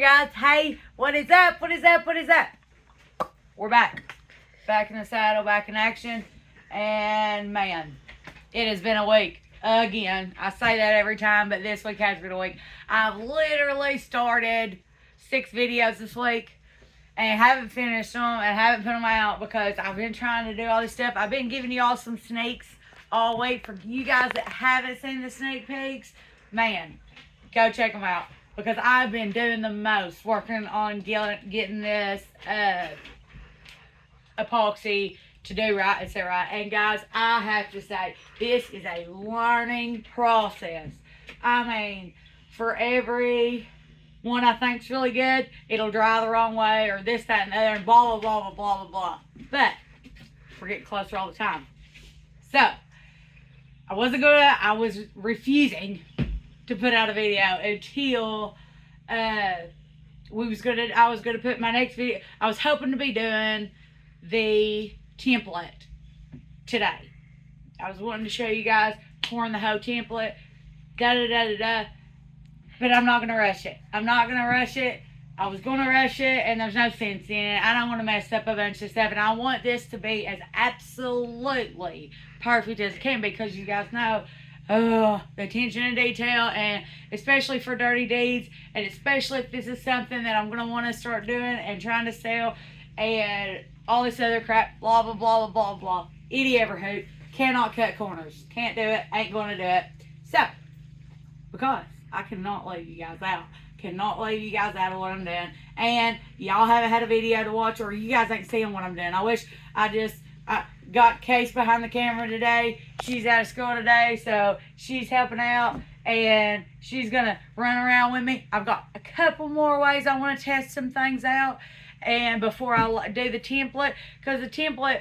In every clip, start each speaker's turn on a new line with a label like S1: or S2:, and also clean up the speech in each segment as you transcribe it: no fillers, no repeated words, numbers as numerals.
S1: guys. Hey, what is up? What is up? What is up? We're back. Back in the saddle, back in action. And man, it has been a week. Again, I say that every time, but this week has been a week. I've literally started 6 videos this week and haven't finished them and haven't put them out because I've been trying to do all this stuff. I've been giving y'all some sneaks all week. For you guys that haven't seen the sneak peeks, man, go check them out because I've been doing the most, working on getting this epoxy to do right and set right. And guys, I have to say, this is a learning process. I mean, for every one I think's really good, it'll dry the wrong way, or this, that, and the other, and blah, blah, blah, blah, blah, blah. But we're getting closer all the time. So, I was refusing to put out a video until I was gonna put my next video. I was hoping to be doing the template today. I was wanting to show you guys pouring the whole template, but I'm not gonna rush it. I was gonna rush it, and there's no sense in it. I don't want to mess up a bunch of stuff, and I want this to be as absolutely perfect as it can be, because you guys know, the attention to detail, and especially for dirty deeds, and especially if this is something that I'm gonna want to start doing and trying to sell, and all this other crap, blah, blah, blah, blah, blah, blah. Idiot ever hoot. Cannot cut corners. Can't do it. Ain't gonna do it. So, because I cannot leave you guys out. Cannot leave you guys out of what I'm doing. And y'all haven't had a video to watch, or you guys ain't seeing what I'm doing. I wish I got Case behind the camera today. She's out of school today, so she's helping out, and she's gonna run around with me. I've got a couple more ways I want to test some things out, and before I do the template, because the template,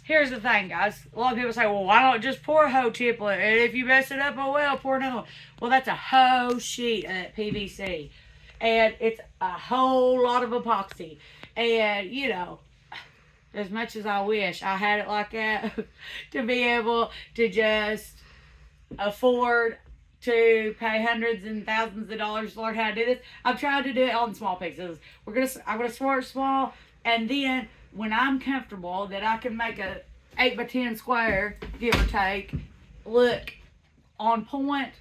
S1: here's the thing, guys. A lot of people say, well, why not just pour a whole template? And if you mess it up, oh well, pour another one. Well, that's a whole sheet of PVC. And it's a whole lot of epoxy. And, you know, as much as I wish I had it like that, to be able to just afford to pay hundreds and thousands of dollars to learn how to do this, I'm trying to do it on small pieces. I'm gonna start small, and then when I'm comfortable that I can make a 8x10 square, give or take, look on point,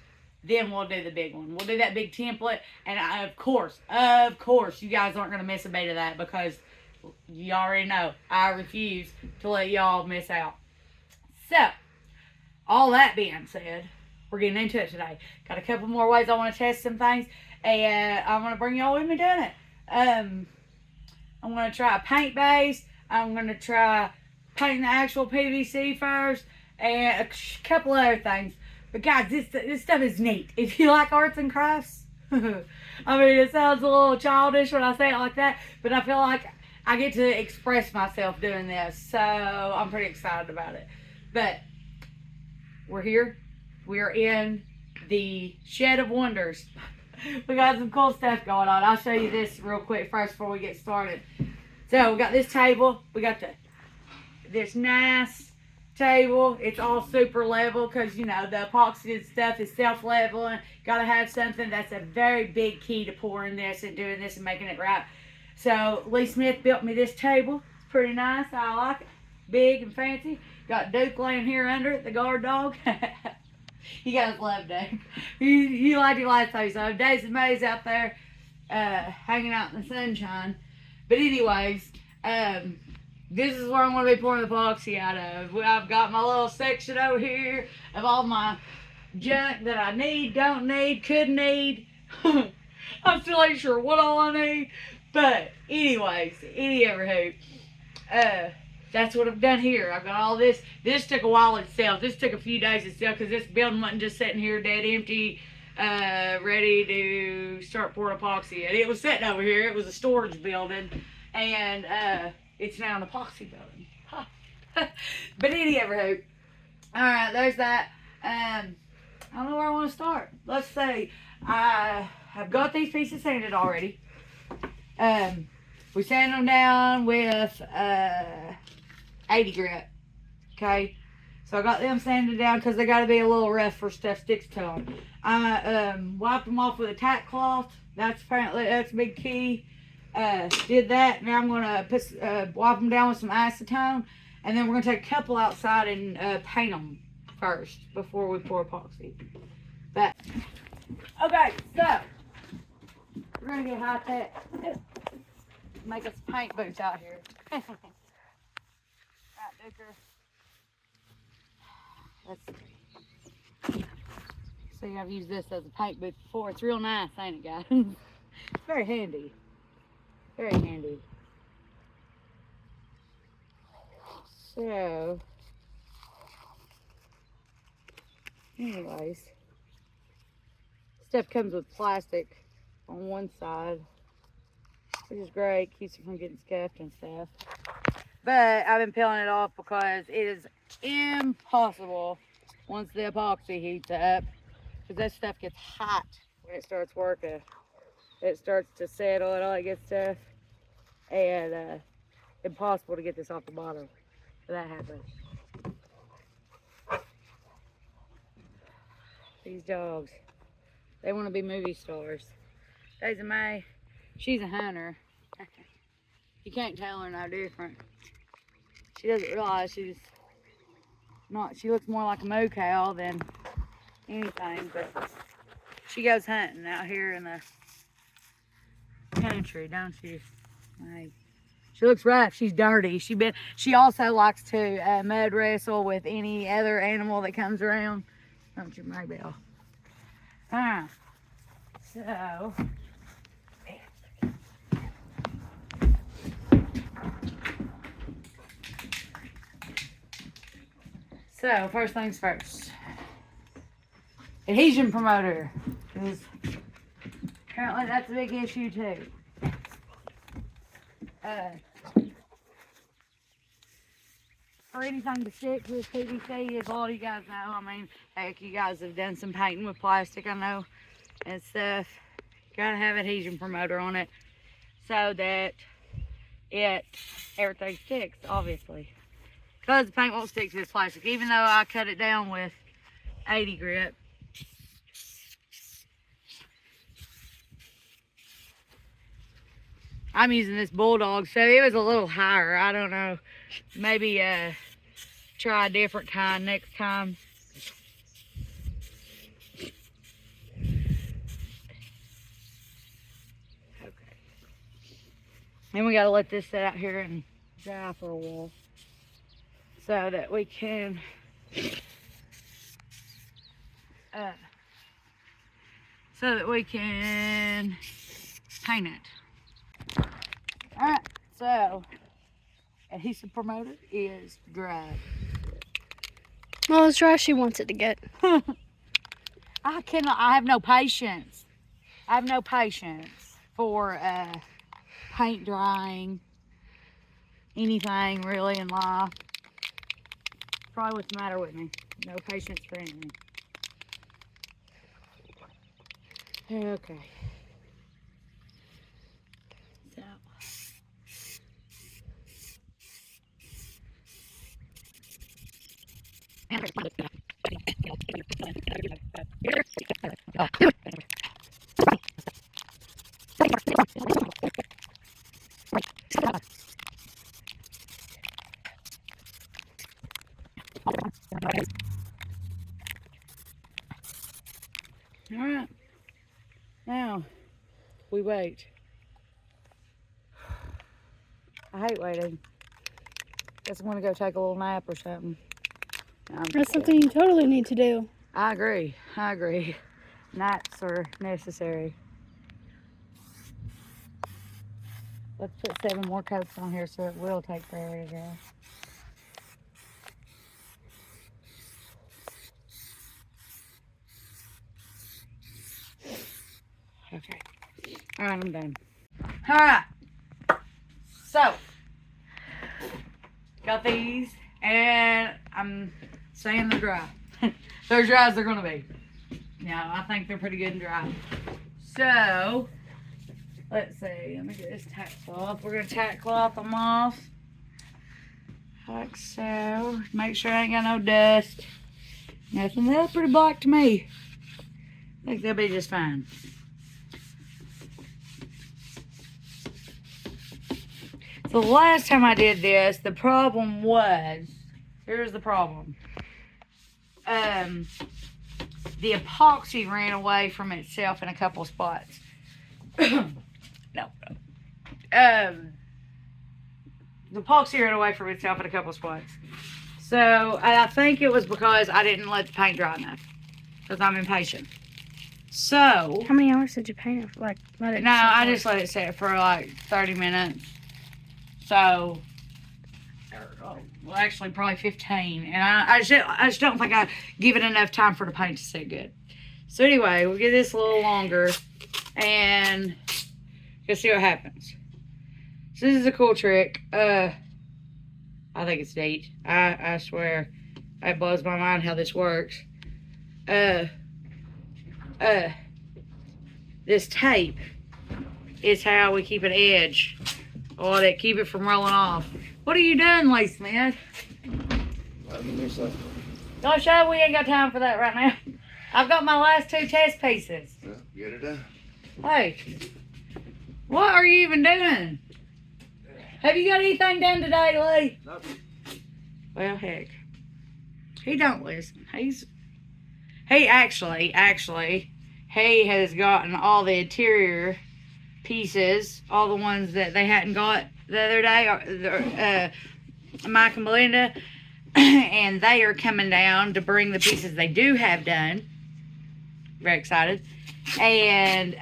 S1: then we'll do the big one. We'll do that big template, and of course, you guys aren't gonna miss a beat of that, because you already know I refuse to let y'all miss out. So, all that being said, we're getting into it today. Got a couple more ways I want to test some things, and I'm going to bring y'all with me doing it. I'm going to try a paint base. I'm going to try painting the actual PVC first, and a couple other things. But guys, this stuff is neat. If you like arts and crafts, I mean, it sounds a little childish when I say it like that, but I feel like I get to express myself doing this, so I'm pretty excited about it. But we're here. We're in the Shed of Wonders. We got some cool stuff going on. I'll show you this real quick first before we get started. So we got this table. We got this nice table. It's all super level because, you know, the epoxy and stuff is self-leveling. Got to have something. That's a very big key to pouring this and doing this and making it right. So Lee Smith built me this table. It's pretty nice. I like it. Big and fancy. Got Duke laying here under it, the guard dog. You guys love Duke. You liked it last episode. Dave's Maze out there hanging out in the sunshine. But anyways, this is where I'm going to be pouring the epoxy out of. I've got my little section over here of all my junk that I need, don't need, could need. I'm still ain't sure what all I need. But anyways, any ever hoop. That's what I've done here. I've got all this. This took a while itself. This took a few days itself, because this building wasn't just sitting here dead empty, ready to start pouring epoxy. And it was sitting over here. It was a storage building, and it's now an epoxy building. Huh. But any ever hoop. All right, there's that. I don't know where I want to start. Let's see. I have got these pieces sanded already. We sand them down with 80 grit. Okay, So I got them sanded down because they got to be a little rough for stuff sticks to them. I wiped them off with a tack cloth. That's a big key. Did that. Now I'm gonna wipe them down with some acetone, and then we're gonna take a couple outside and paint them first before we pour epoxy. But okay, so we're gonna get high tech. Make us paint boots out here. Right, Booker. Let's see. I've used this as a paint boot before. It's real nice, ain't it, guys? It's very handy. Very handy. So, anyways, stuff comes with plastic on one side, which is great, keeps it from getting scuffed and stuff. But I've been peeling it off because it is impossible once the epoxy heats up, because that stuff gets hot when it starts working. It starts to settle and all that good stuff, and impossible to get this off the bottom if that happens. These dogs, they want to be movie stars. Daisy May, she's a hunter. You can't tell her no different. She doesn't realize she looks more like a moo cow than anything, but she goes hunting out here in the country, don't you? Like, she looks rough. She's dirty. She also likes to mud wrestle with any other animal that comes around. Don't you, Maybelle? So first things first. Adhesion promoter, because apparently that's a big issue too. For anything to stick with PVC, as a lot of you guys know, I mean, heck, you guys have done some painting with plastic, I know, and stuff. You gotta have adhesion promoter on it so that everything sticks, obviously. Because the paint won't stick to this plastic, even though I cut it down with 80 grit. I'm using this Bulldog, so it was a little higher. I don't know. Maybe try a different kind next time. Okay. Then we got to let this sit out here and dry for a while, so that we can paint it. Alright, so adhesive promoter is dry.
S2: Well, as dry as she wants it to get.
S1: I have no patience. I have no patience for paint drying, anything really in life. Probably what's the matter with me. No patience for anything. Okay. So. All right. Now we wait. I hate waiting. Guess I'm gonna go take a little nap or something. No,
S2: That's something you totally need to do.
S1: I agree. Naps are necessary. Let's put 7 more coats on here so it will take forever to dry. Okay. Alright, I'm done. Alright. So, got these, and I'm saying they're dry. They're as dry as they're going to be. Now, I think they're pretty good and dry. So, let's see. Let me get this tack cloth. We're going to tack cloth them off. Like so. Make sure I ain't got no dust. Nothing. They look pretty black to me. I think they'll be just fine. So the last time I did this, the problem was, here's the problem. The epoxy ran away from itself in a couple spots. No. The epoxy ran away from itself in a couple spots. So I think it was because I didn't let the paint dry enough. Because I'm impatient. So.
S2: How many hours did you paint it? Like, let it
S1: No,
S2: sit
S1: I
S2: for?
S1: just let it sit for like 30 minutes. So. Well, actually, probably 15. And I just don't think I give it enough time for the paint to sit good. So anyway, we'll get this a little longer. And you'll see what happens. So this is a cool trick. I think it's neat. I swear. It blows my mind how this works. This tape is how we keep an edge. Or that keep it from rolling off. What are you doing, Lee Smith? Don't show, we ain't got time for that right now. I've got my last 2 test pieces.
S3: Yeah, get it done.
S1: Hey, what are you even doing? Have you got anything done today, Lee?
S3: Nope.
S1: Well, heck. He don't listen. He actually, he has gotten all the interior pieces, all the ones that they hadn't got the other day, Mike and Belinda, and they are coming down to bring the pieces they do have done. Very excited. And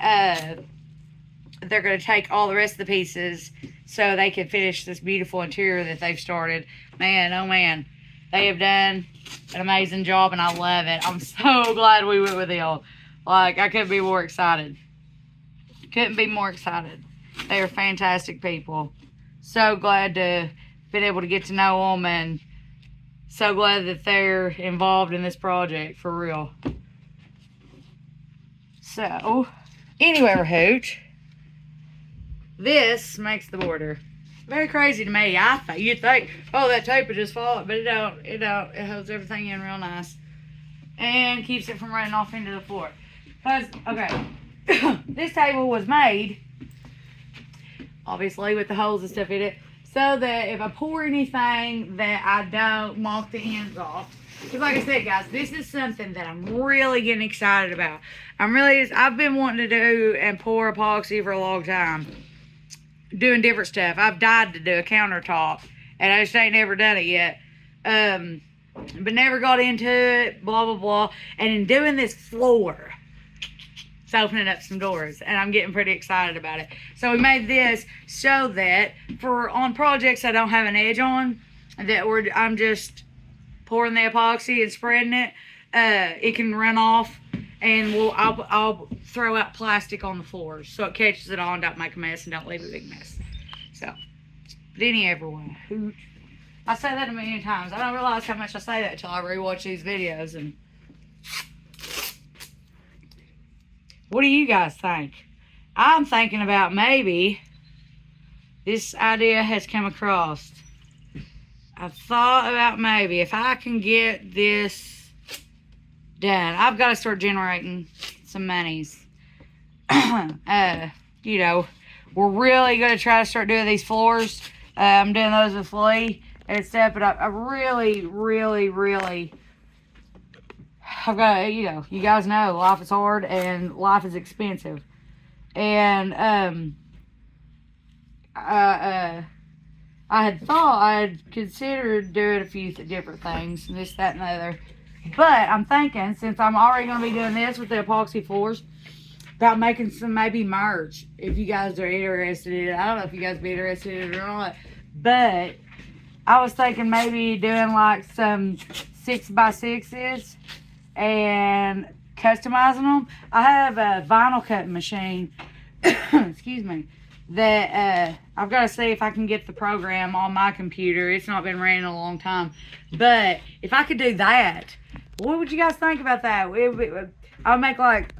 S1: they're going to take all the rest of the pieces so they can finish this beautiful interior that they've started. Man, oh man, they have done an amazing job, and I love it. I'm so glad we went with them. Like, I couldn't be more excited. Couldn't be more excited. They are fantastic people. So glad to been able to get to know them, and so glad that they're involved in this project for real. So, anyway, Hooch, this makes the border. Very crazy to me. You'd think, oh, that tape would just fall, but it don't. It holds everything in real nice and keeps it from running off into the floor. Cause okay. This table was made, obviously, with the holes and stuff in it, so that if I pour anything, that I don't mark the ends off. Because like I said, guys, this is something that I'm really getting excited about. I've been wanting to do and pour epoxy for a long time. Doing different stuff. I've died to do a countertop, and I just ain't never done it yet. But never got into it, blah, blah, blah. And in doing this floor, it's opening up some doors, and I'm getting pretty excited about it. So we made this so that on projects I don't have an edge on, I'm just pouring the epoxy and spreading it. It can run off, and I'll throw out plastic on the floors so it catches it all and don't make a mess and don't leave a big mess. So, but everyone, I say that a million times. I don't realize how much I say that until I rewatch these videos. And what do you guys think? I'm thinking about maybe this idea has come across. I've thought about maybe if I can get this done, I've got to start generating some monies. You know, we're really going to try to start doing these floors. I'm doing those with Lee and stuff, but I really, I've got, you guys know life is hard and life is expensive. And I had thought I'd considered doing a few different things, this, that, and the other. But I'm thinking, since I'm already going to be doing this with the epoxy floors, about making some maybe merch, if you guys are interested in it. I don't know if you guys be interested in it or not, but I was thinking maybe doing like some 6x6s and customizing them. I have a vinyl cutting machine, excuse me, that I've got to see if I can get the program on my computer. It's not been running in a long time, but if I could do that, what would you guys think about that? I would make like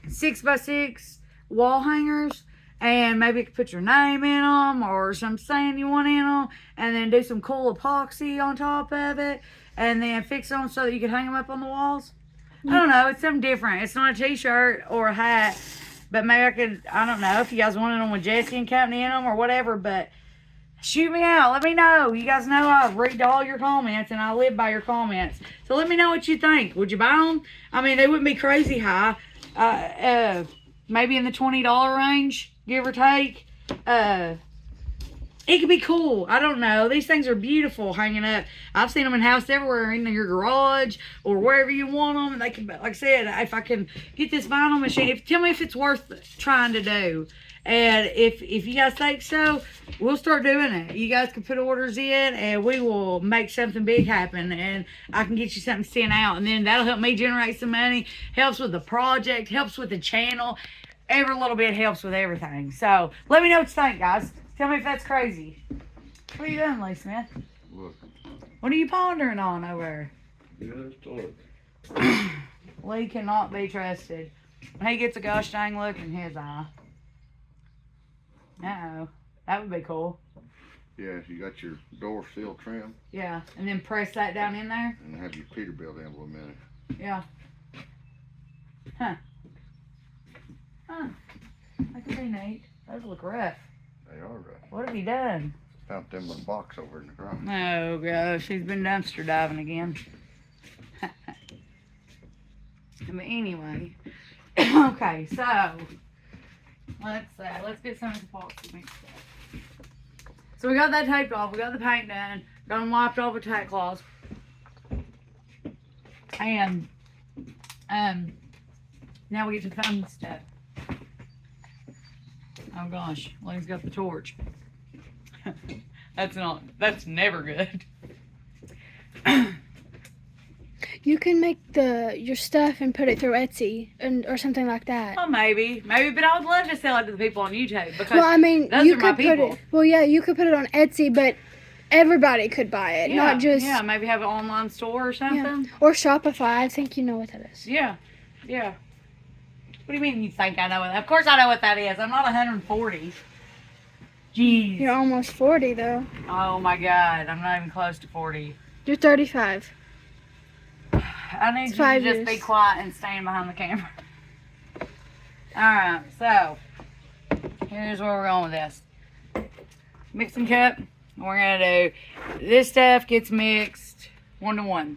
S1: 6x6 wall hangers, and maybe you could put your name in them or some saying you want in them, and then do some cool epoxy on top of it, and then fix them so that you can hang them up on the walls. I don't know. It's something different. It's not a t-shirt or a hat, but maybe I could, I don't know if you guys wanted them with Jesse and Company in them or whatever, but shoot me out. Let me know. You guys know I read all your comments and I live by your comments. So let me know what you think. Would you buy them? I mean, they wouldn't be crazy high. Maybe in the $20 range, give or take. It could be cool. I don't know. These things are beautiful hanging up. I've seen them in house everywhere, in your garage or wherever you want them. They can, like I said, if I can get this vinyl machine, tell me if it's worth trying to do. And if you guys think so, we'll start doing it. You guys can put orders in and we will make something big happen. And I can get you something sent out. And then that'll help me generate some money. Helps with the project. Helps with the channel. Every little bit helps with everything. So let me know what you think, guys. Tell me if that's crazy. What are you doing, Lee Smith?
S3: Look.
S1: What are you pondering on over
S3: Yeah, just look.
S1: there? Lee cannot be trusted. When he gets a gosh dang look in his eye. Uh-oh. That would be cool.
S3: Yeah, you got your door sill trim
S1: Yeah. And then press that down in there.
S3: and have your Peterbilt emblem in it.
S1: Yeah. Huh. Huh. That could be neat. Those look rough.
S3: They are rough.
S1: What have you done?
S3: Found them in a box over in the garage.
S1: Oh gosh, he's been dumpster diving again. But anyway, okay, so let's get some of the epoxy mixed up. So we got that taped off, we got the paint done, got them wiped off with tack cloths, and now we get to the fun stuff. Oh gosh, Lane's got the torch. That's never good.
S2: You can make your stuff and put it through Etsy or something like that.
S1: Well, maybe, but I would love to sell it to the people on YouTube because
S2: Well, I mean,
S1: those
S2: you
S1: are my
S2: could put
S1: people.
S2: it. Well, yeah, you could put it on Etsy, but everybody could buy it, not just
S1: maybe have an online store or something.
S2: or Shopify. I think you know what that is.
S1: Yeah. What do you mean you think I know what? Of course I know what that is. I'm not 140. Jeez.
S2: You're almost 40 though.
S1: Oh my God, I'm not even close to 40.
S2: You're 35.
S1: I need you to
S2: 5
S1: just
S2: years.
S1: be quiet and stand behind the camera. Alright, so here's where we're going with this. Mixing cup. We're gonna do this stuff gets mixed 1-to-1.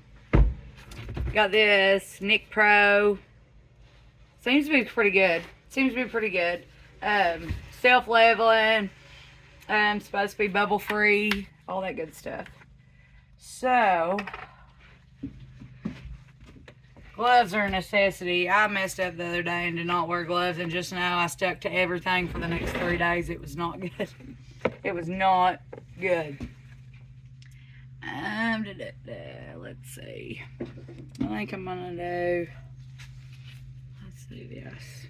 S1: Got this Nick Pro. Seems to be pretty good. Self-leveling. Supposed to be bubble free. All that good stuff. So gloves are a necessity. I messed up the other day and did not wear gloves, and just now I stuck to everything for the next 3 days. It was not good. It was not good. Let's see. I think I'm gonna do. Let's do this.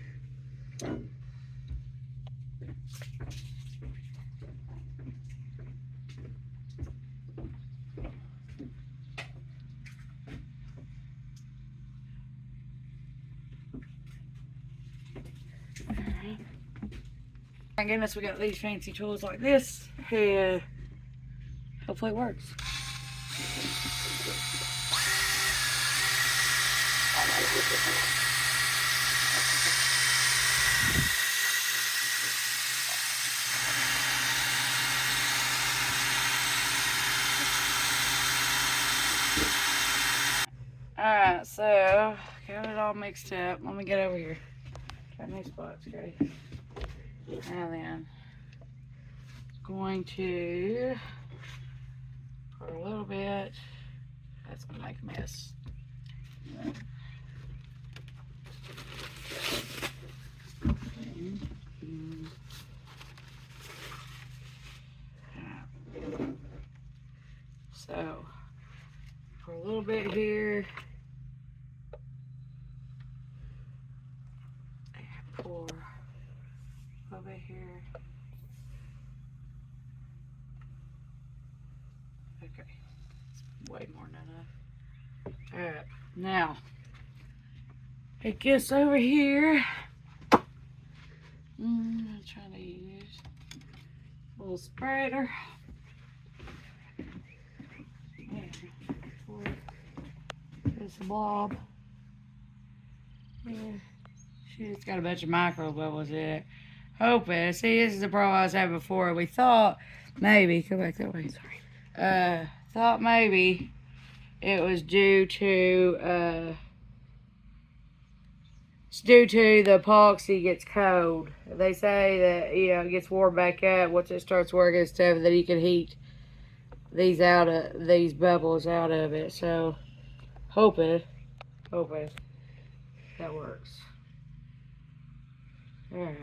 S1: Thank goodness we got these fancy tools like this. Yeah. Hopefully it works. Alright, so got it all mixed up. Let me get over here. Got new spots, okay. Now then, going to pour a little bit. That's gonna make a mess. So, pour a little bit here. Pour over here. Okay, it's way more than enough. Alright, now it gets over here. I'm trying to little spreader. It's a blob. Yeah. It's got a bunch of micro bubbles in it. Hoping. See, this is the problem I was having before. We thought maybe, come back that way. Sorry. Thought maybe it was due to, it's due to the epoxy gets cold. They say that, you know, it gets warmed back up once it starts working and stuff, that you can heat these bubbles out of it. So, hoping that works. Alright.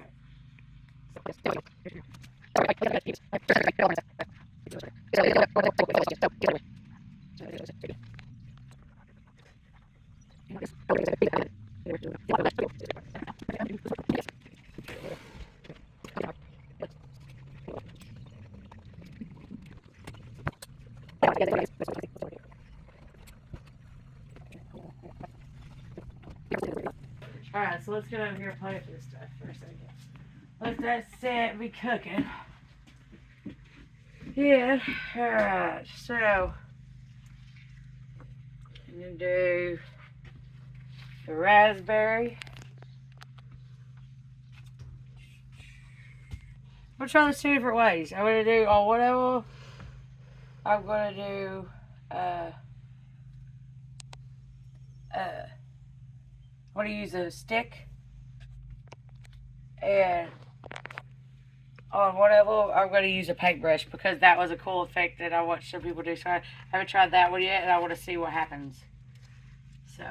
S1: Alright, so let's get over here and play with this stuff for a second. Let that set and be cooking. Yeah, alright, so I'm gonna do the raspberry. I'm gonna try this 2 different ways. I'm gonna do on whatever. I'm gonna do I'm gonna use a stick, and on one of them I'm gonna use a paintbrush because that was a cool effect that I watched some people do. So I haven't tried that one yet, and I want to see what happens. So.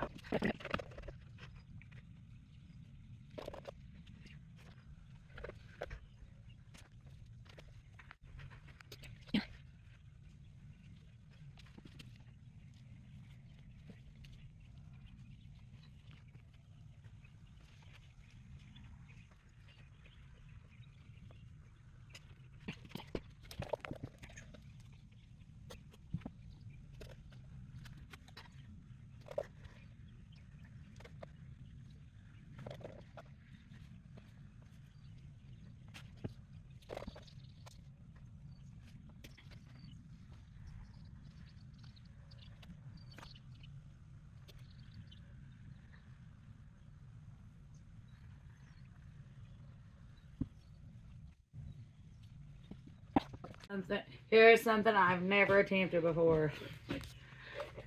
S1: Here's something I've never attempted before,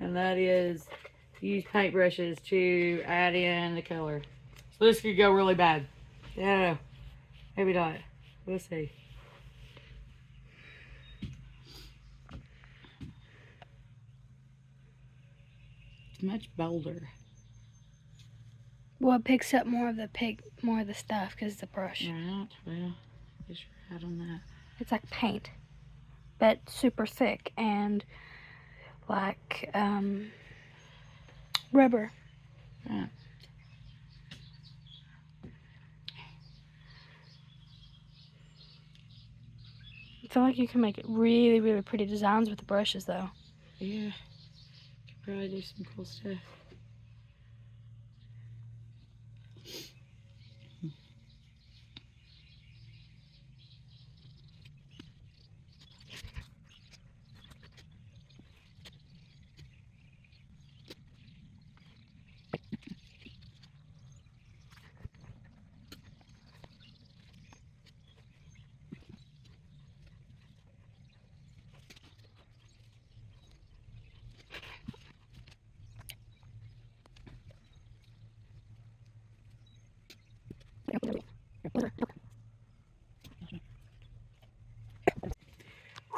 S1: and that is use paintbrushes to add in the color. So this could go really bad. Yeah, I don't know. Maybe not. We'll see. It's much bolder.
S2: Well, it picks up more of the stuff because it's a brush.
S1: Right. Well, just right on that.
S2: It's like paint, but super thick and like rubber.
S1: Right.
S2: I feel like you can make really, really pretty designs with the brushes, though.
S1: Yeah. Could probably do some cool stuff.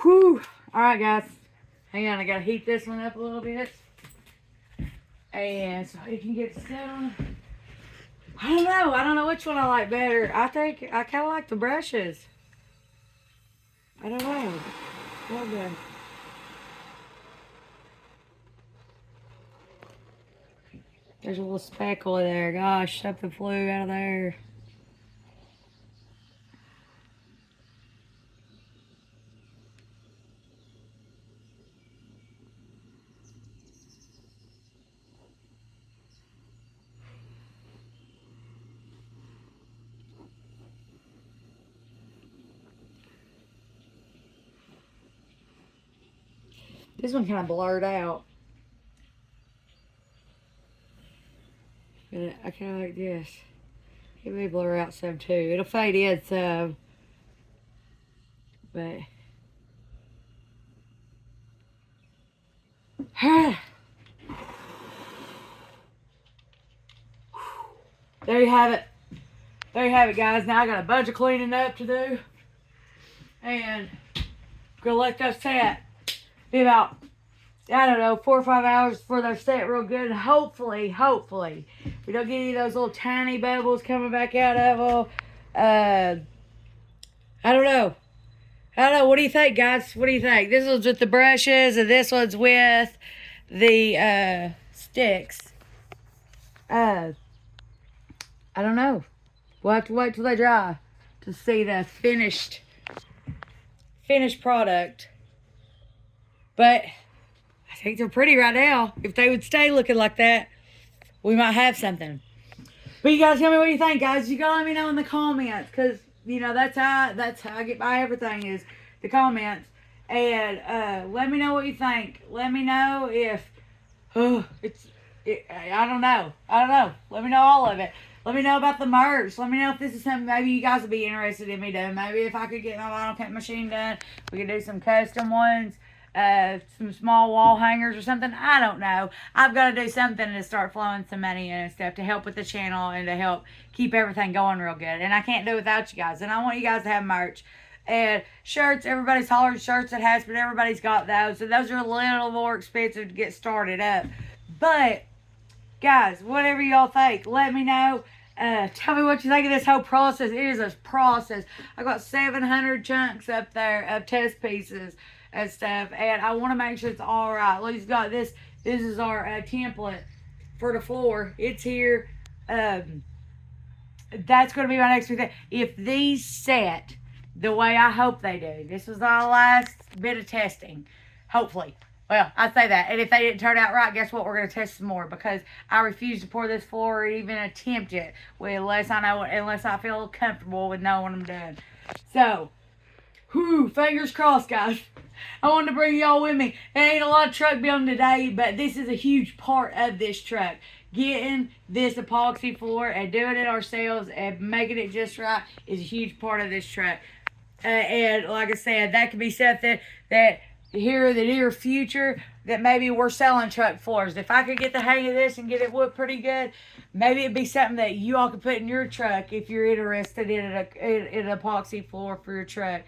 S1: Whew. Alright, guys. Hang on, I gotta heat this one up a little bit. And so it can get set on. I don't know which one I like better. I think I kind of like the brushes. I don't know. Well done. There's a little speckle there. Gosh, something flew out of there. This one kind of blurred out. But I kind of like this. It may blur out some too. It'll fade in some. But there you have it. There you have it, guys. Now I got a bunch of cleaning up to do. And gonna let those set. Be about, I don't know, 4 or 5 hours before they're set real good. And hopefully, we don't get any of those little tiny bubbles coming back out of them. I don't know. What do you think, guys? What do you think? This one's with the brushes, and this one's with the sticks. I don't know. We'll have to wait till they dry to see the finished product. But I think they're pretty right now. If they would stay looking like that, we might have something. But you guys tell me what you think, guys. You gotta let me know in the comments, because you know that's how I get my everything, is the comments. And let me know what you think. Let me know if I don't know. Let me know all of it. Let me know about the merch. Let me know if this is something maybe you guys would be interested in me doing. Maybe if I could get my vinyl cut machine done, we could do some custom ones. Some small wall hangers or something. I don't know. I've got to do something to start flowing some money in and stuff to help with the channel and to help keep everything going real good. And I can't do it without you guys. And I want you guys to have merch. And shirts, everybody's hollered shirts at has, but everybody's got those. So those are a little more expensive to get started up. But, guys, whatever y'all think, let me know. Tell me what you think of this whole process. It is a process. I got 700 chunks up there of test pieces and stuff, and I want to make sure it's all right. Lee's got this. This is our template for the floor. It's here. That's going to be my next thing. If these set the way I hope they do, this was our last bit of testing. Hopefully. Well, I say that. And if they didn't turn out right, guess what? We're going to test some more, because I refuse to pour this floor or even attempt it unless I feel comfortable with knowing what I'm doing. So, fingers crossed, guys. I wanted to bring y'all with me. There ain't a lot of truck building today, but this is a huge part of this truck. Getting this epoxy floor and doing it ourselves and making it just right is a huge part of this truck. And like I said, that could be something that here in the near future that maybe we're selling truck floors. If I could get the hang of this and get it wood pretty good, maybe it'd be something that you all could put in your truck if you're interested in an epoxy floor for your truck.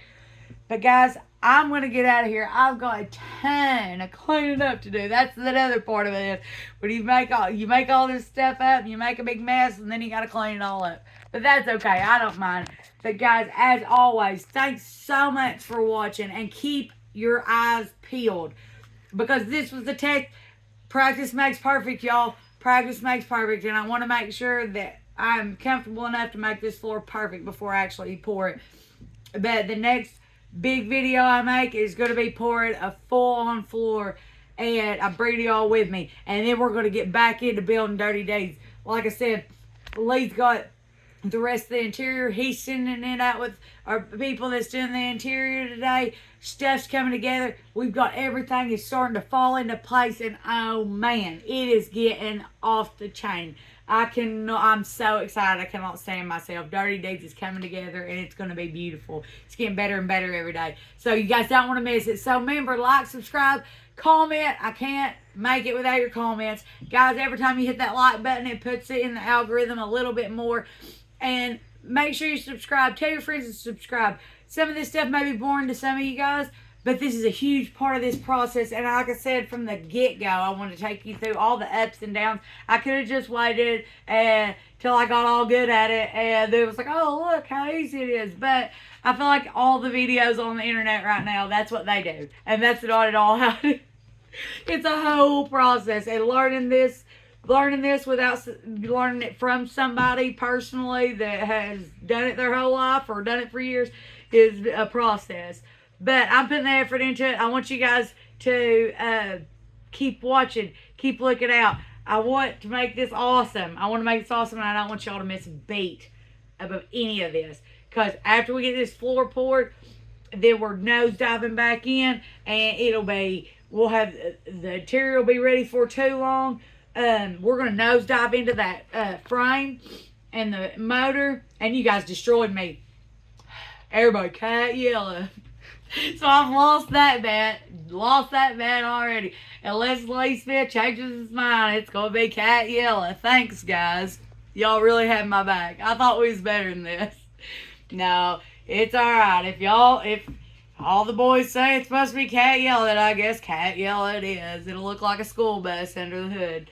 S1: But guys, I'm going to get out of here. I've got a ton of cleaning up to do. That's another part of it. When you make all this stuff up, you make a big mess, and then you got to clean it all up. But that's okay. I don't mind. But guys, as always, thanks so much for watching, and keep your eyes peeled, because this was the test. Practice makes perfect, y'all. Practice makes perfect, and I want to make sure that I'm comfortable enough to make this floor perfect before I actually pour it. But the next big video I make is going to be pouring a full-on floor, and I'm bringing y'all with me. And then we're going to get back into building Dirty Days. Like I said, Lee's got the rest of the interior. He's sending it out with our people that's doing the interior today. Stuff's coming together. We've got everything is starting to fall into place, and oh man, it is getting off the chain. I'm so excited. I cannot stand myself. Dirty Deeds is coming together, and it's going to be beautiful. It's getting better and better every day. So you guys don't want to miss it. So remember, like, subscribe, comment. I can't make it without your comments. Guys, every time you hit that like button, it puts it in the algorithm a little bit more. And make sure you subscribe. Tell your friends to subscribe. Some of this stuff may be boring to some of you guys, but this is a huge part of this process. And like I said from the get-go, I want to take you through all the ups and downs. I could have just waited until I got all good at it, and it was like, oh, look how easy it is. But I feel like all the videos on the internet right now, that's what they do. And that's not at all how to. It's a whole process. And learning this without learning it from somebody personally that has done it their whole life or done it for years is a process. But I'm putting the effort into it. I want you guys to keep watching, keep looking out. I want to make this awesome. I want to make this awesome, and I don't want y'all to miss a beat about any of this. Because after we get this floor poured, then we're nose diving back in, and it'll be We'll have the interior will be ready for too long. We're gonna nosedive into that frame and the motor, and you guys destroyed me. Everybody cat yellow. So I've lost that bet. Lost that bet already. Unless Lee Smith changes his mind, it's gonna be cat yellow. Thanks, guys. Y'all really had my back. I thought we was better than this. No, it's alright. If all the boys say it's supposed to be cat yellow, then I guess cat yellow it is. It'll look like a school bus under the hood.